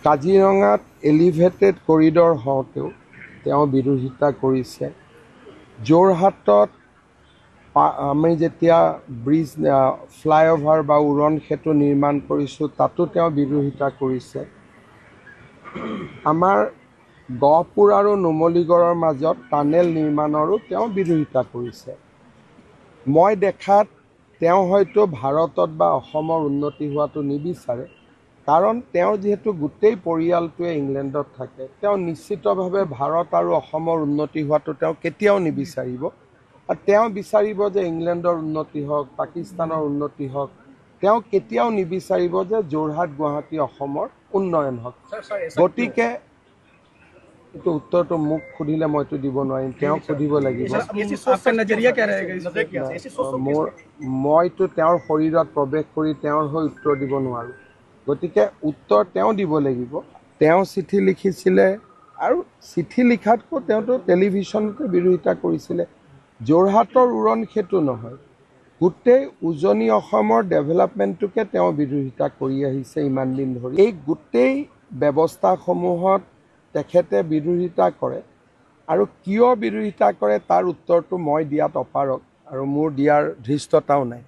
কাজিৰঙাত elevated corridor হওঁতেও তেওঁ বিৰোধিতা কৰিছে। যোৰহাটত আমি যেতিয়া ব্ৰিজ ফ্লাইঅভাৰ বা উৰণ সেতু নিৰ্মাণ কৰিছোঁ তাতো তেওঁ বিৰোধিতা কৰিছে। আমাৰ গহপুৰ আৰু নুমলীগড়ৰ মাজত টানেল নিৰ্মাণৰো তেওঁ বিৰোধিতা কৰিছে। মই দেখাত তেওঁ হয়তো ভাৰতত বা অসমৰ উন্নতি হোৱাটো নিবিচাৰে, কাৰণ তেওঁৰ যিহেতু গোটেই পৰিয়ালটোৱে ইংলেণ্ডত থাকে, তেওঁ নিশ্চিতভাৱে ভাৰত আৰু অসমৰ উন্নতি হোৱাটো তেওঁ কেতিয়াও নিবিচাৰিব। আৰু তেওঁ বিচাৰিব যে ইংলেণ্ডৰ উন্নতি হওক, পাকিস্তানৰ উন্নতি হওক। তেওঁ কেতিয়াও নিবিচাৰিব যে যোৰহাট গুৱাহাটী অসমৰ উন্নয়ন হওক। গতিকে এইটো উত্তৰটো মোক সুধিলে মইতো দিব নোৱাৰিম, তেওঁক সুধিব লাগিব। মইতো তেওঁৰ শৰীৰত প্ৰৱেশ কৰি তেওঁৰ হৈ উত্তৰ দিব নোৱাৰোঁ। গতিকে উত্তৰ তেওঁ দিব লাগিব। তেওঁ চিঠি লিখিছিলে আৰু চিঠি লিখাতকৈ তেওঁতো টেলিভিশ্যনতে বিৰোধিতা কৰিছিলে। যোৰহাটৰ উৰণ সেতু নহয়, গোটেই উজনি অসমৰ ডেভেলপমেণ্টটোকে তেওঁ বিৰোধিতা কৰি আহিছে ইমান দিন ধৰি। এই গোটেই ব্যৱস্থাসমূহত তেখেতে বিৰোধিতা কৰে, আৰু কিয় বিৰোধিতা কৰে তাৰ উত্তৰটো মই দিয়াত অপাৰগ, আৰু মোৰ দিয়াৰ ধৃষ্টতাও নাই।